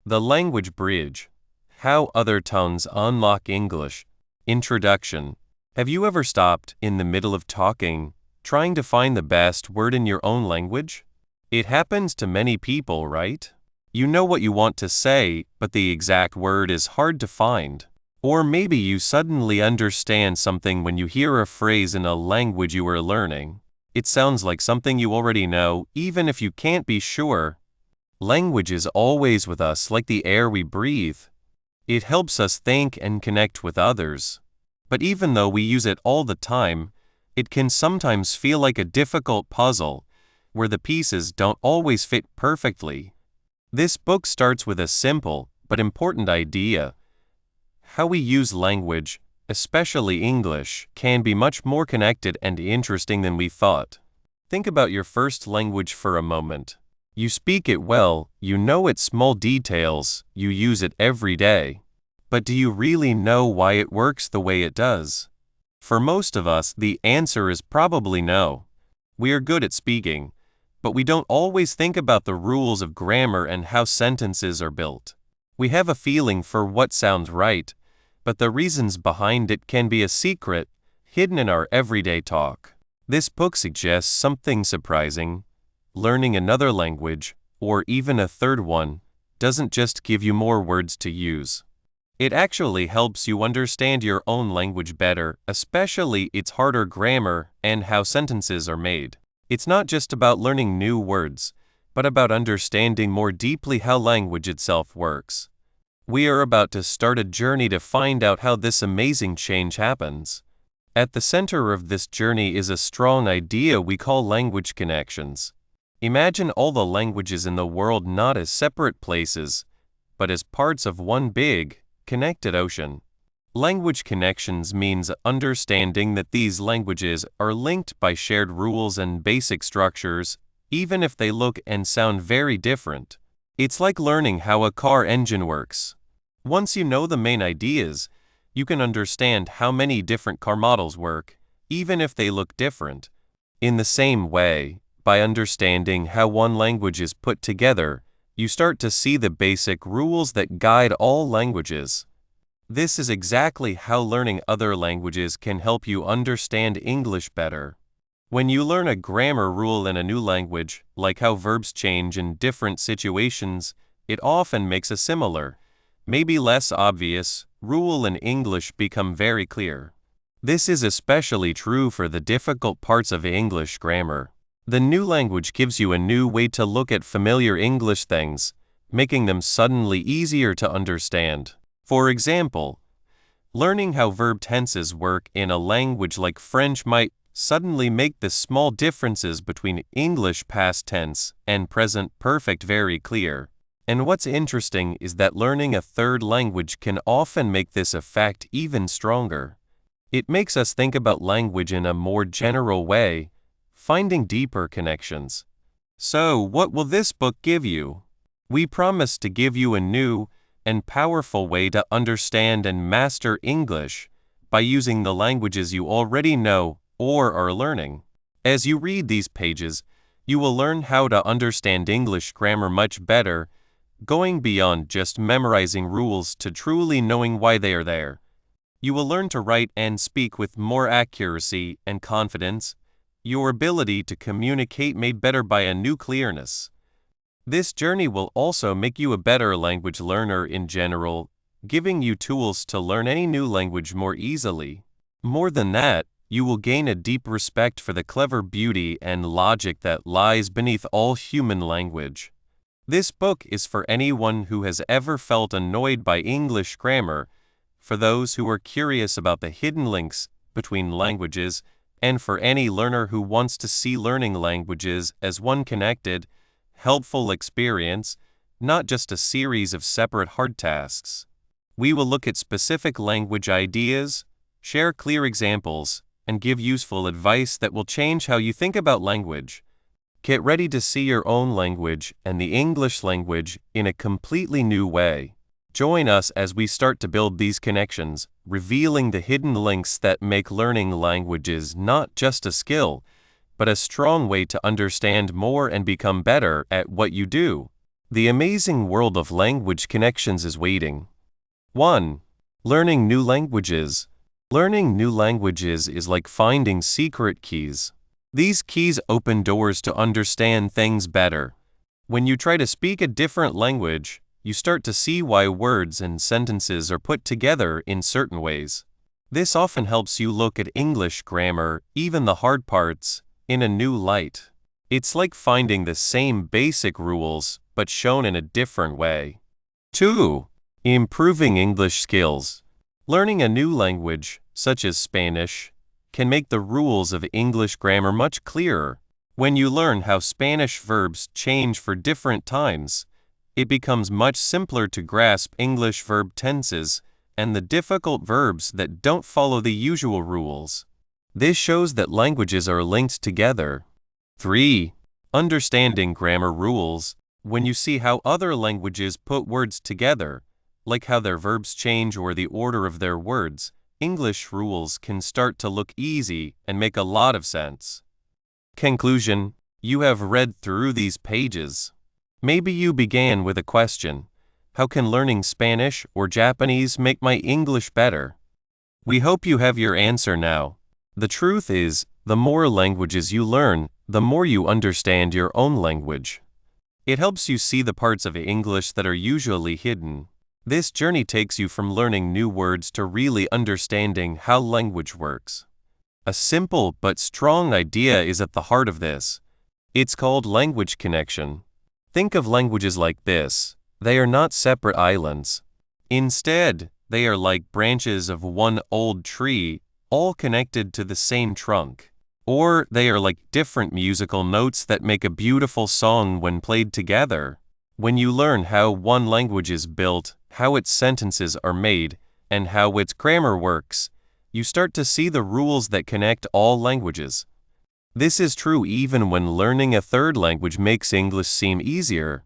The Language Bridge. How Other Tongues Unlock English. Introduction. Have you ever stopped in the middle of talking, trying to find the best word in your own language? It happens to many people, right? You know what you want to say, but the exact word is hard to find. Or maybe you suddenly understand something when you hear a phrase in a language you are learning. It sounds like something you already know, even if you can't be sure. Language is always with us like the air we breathe. It helps us think and connect with others. But even though we use it all the time, it can sometimes feel like a difficult puzzle, where the pieces don't always fit perfectly. This book starts with a simple but important idea. How we use language, especially English, can be much more connected and interesting than we thought. Think about your first language for a moment. You speak it well, you know its small details, you use it every day. But do you really know why it works the way it does? For most of us, the answer is probably no. We are good at speaking, but we don't always think about the rules of grammar and how sentences are built. We have a feeling for what sounds right, but the reasons behind it can be a secret, hidden in our everyday talk. This book suggests something surprising. Learning another language, or even a third one, doesn't just give you more words to use. It actually helps you understand your own language better, especially its harder grammar and how sentences are made. It's not just about learning new words, but about understanding more deeply how language itself works. We are about to start a journey to find out how this amazing change happens. At the center of this journey is a strong idea we call language connections. Imagine all the languages in the world not as separate places, but as parts of one big, connected ocean. Language connections means understanding that these languages are linked by shared rules and basic structures, even if they look and sound very different. It's like learning how a car engine works. Once you know the main ideas, you can understand how many different car models work, even if they look different. In the same way, by understanding how one language is put together, you start to see the basic rules that guide all languages. This is exactly how learning other languages can help you understand English better. When you learn a grammar rule in a new language, like how verbs change in different situations, it often makes a similar, maybe less obvious, rule in English become very clear. This is especially true for the difficult parts of English grammar. The new language gives you a new way to look at familiar English things, making them suddenly easier to understand. For example, learning how verb tenses work in a language like French might suddenly make the small differences between English past tense and present perfect very clear. And what's interesting is that learning a third language can often make this effect even stronger. It makes us think about language in a more general way, finding deeper connections. So, what will this book give you? We promise to give you a new and powerful way to understand and master English by using the languages you already know or are learning. As you read these pages, you will learn how to understand English grammar much better, going beyond just memorizing rules to truly knowing why they are there. You will learn to write and speak with more accuracy and confidence, your ability to communicate made better by a new clearness. This journey will also make you a better language learner in general, giving you tools to learn any new language more easily. More than that, you will gain a deep respect for the clever beauty and logic that lies beneath all human language. This book is for anyone who has ever felt annoyed by English grammar, for those who are curious about the hidden links between languages, and for any learner who wants to see learning languages as one connected, helpful experience, not just a series of separate hard tasks. We will look at specific language ideas, share clear examples, and give useful advice that will change how you think about language. Get ready to see your own language and the English language in a completely new way. Join us as we start to build these connections, revealing the hidden links that make learning languages not just a skill, but a strong way to understand more and become better at what you do. The amazing world of language connections is waiting. 1. Learning new languages. Learning new languages is like finding secret keys. These keys open doors to understand things better. When you try to speak a different language, you start to see why words and sentences are put together in certain ways. This often helps you look at English grammar, even the hard parts, in a new light. It's like finding the same basic rules, but shown in a different way. 2. Improving English skills. Learning a new language, such as Spanish, can make the rules of English grammar much clearer. When you learn how Spanish verbs change for different times, it becomes much simpler to grasp English verb tenses and the difficult verbs that don't follow the usual rules. This shows that languages are linked together. 3. Understanding grammar rules. When you see how other languages put words together, like how their verbs change or the order of their words, English rules can start to look easy and make a lot of sense. Conclusion: you have read through these pages. Maybe you began with a question: how can learning Spanish or Japanese make my English better? We hope you have your answer now. The truth is, the more languages you learn, the more you understand your own language. It helps you see the parts of English that are usually hidden. This journey takes you from learning new words to really understanding how language works. A simple but strong idea is at the heart of this. It's called language connection. Think of languages like this. They are not separate islands. Instead, they are like branches of one old tree, all connected to the same trunk. Or they are like different musical notes that make a beautiful song when played together. When you learn how one language is built, how its sentences are made, and how its grammar works, you start to see the rules that connect all languages. This is true even when learning a third language makes English seem easier.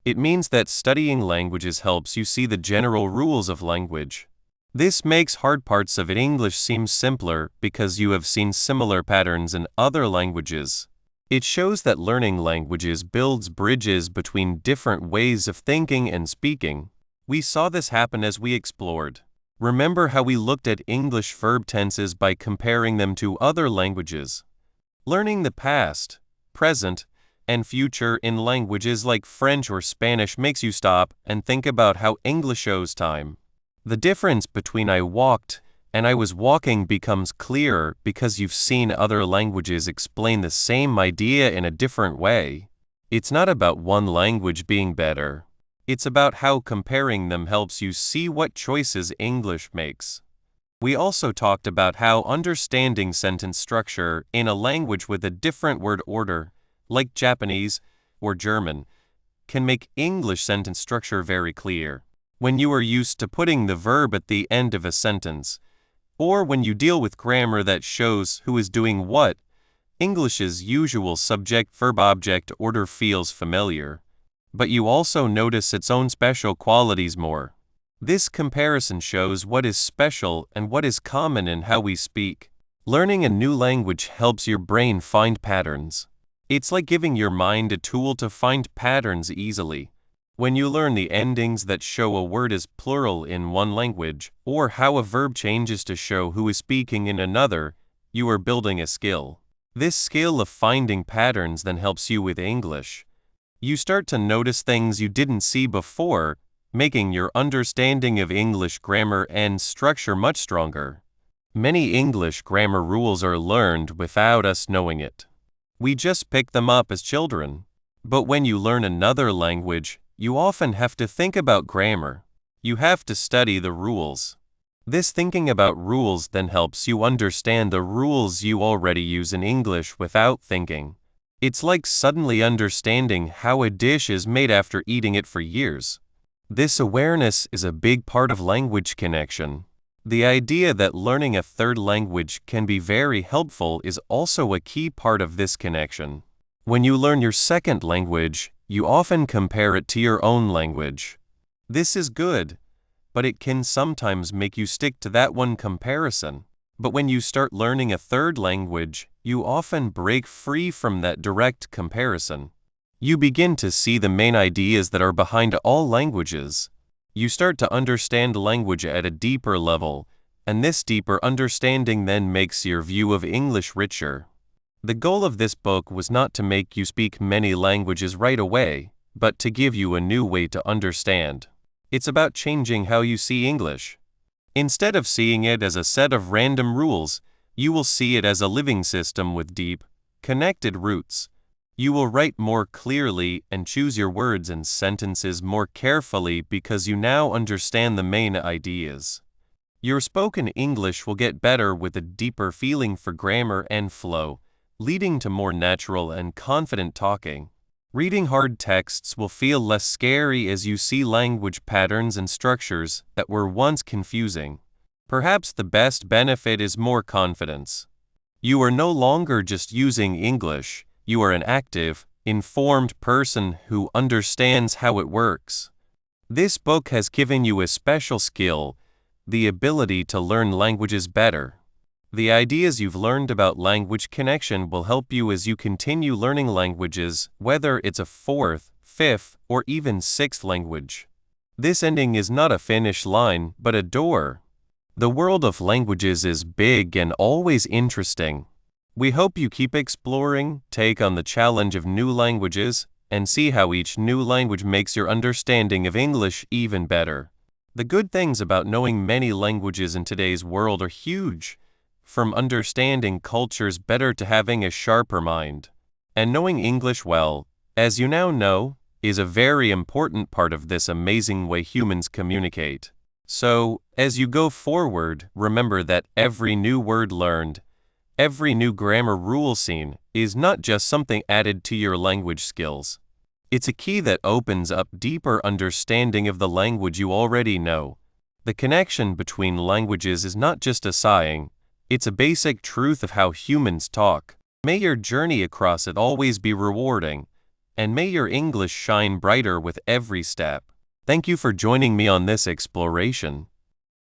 It means that studying languages helps you see the general rules of language. This makes hard parts of English seem simpler because you have seen similar patterns in other languages. It shows that learning languages builds bridges between different ways of thinking and speaking. We saw this happen as we explored. Remember how we looked at English verb tenses by comparing them to other languages. Learning the past, present, and future in languages like French or Spanish makes you stop and think about how English shows time. The difference between I walked and I was walking becomes clearer because you've seen other languages explain the same idea in a different way. It's not about one language being better. It's about how comparing them helps you see what choices English makes. We also talked about how understanding sentence structure in a language with a different word order, like Japanese or German, can make English sentence structure very clear. When you are used to putting the verb at the end of a sentence, or when you deal with grammar that shows who is doing what, English's usual subject-verb-object order feels familiar. But you also notice its own special qualities more. This comparison shows what is special and what is common in how we speak. Learning a new language helps your brain find patterns. It's like giving your mind a tool to find patterns easily. When you learn the endings that show a word is plural in one language, or how a verb changes to show who is speaking in another, you are building a skill. This skill of finding patterns then helps you with English. You start to notice things you didn't see before, making your understanding of English grammar and structure much stronger. Many English grammar rules are learned without us knowing it. We just pick them up as children. But when you learn another language, you often have to think about grammar. You have to study the rules. This thinking about rules then helps you understand the rules you already use in English without thinking. It's like suddenly understanding how a dish is made after eating it for years. This awareness is a big part of language connection. The idea that learning a third language can be very helpful is also a key part of this connection. When you learn your second language, you often compare it to your own language. This is good, but it can sometimes make you stick to that one comparison. But when you start learning a third language, you often break free from that direct comparison. You begin to see the main ideas that are behind all languages. You start to understand language at a deeper level, and this deeper understanding then makes your view of English richer. The goal of this book was not to make you speak many languages right away, but to give you a new way to understand. It's about changing how you see English. Instead of seeing it as a set of random rules, you will see it as a living system with deep, connected roots. You will write more clearly and choose your words and sentences more carefully because you now understand the main ideas. Your spoken English will get better with a deeper feeling for grammar and flow, leading to more natural and confident talking. Reading hard texts will feel less scary as you see language patterns and structures that were once confusing. Perhaps the best benefit is more confidence. You are no longer just using English. You are an active, informed person who understands how it works. This book has given you a special skill, the ability to learn languages better. The ideas you've learned about language connection will help you as you continue learning languages, whether it's a fourth, fifth, or even sixth language. This ending is not a finish line, but a door. The world of languages is big and always interesting. We hope you keep exploring, take on the challenge of new languages, and see how each new language makes your understanding of English even better. The good things about knowing many languages in today's world are huge, from understanding cultures better to having a sharper mind. And knowing English well, as you now know, is a very important part of this amazing way humans communicate. So, as you go forward, remember that every new word learned, every new grammar rule seen is not just something added to your language skills. It's a key that opens up deeper understanding of the language you already know. The connection between languages is not just a saying, it's a basic truth of how humans talk. May your journey across it always be rewarding, and may your English shine brighter with every step. Thank you for joining me on this exploration.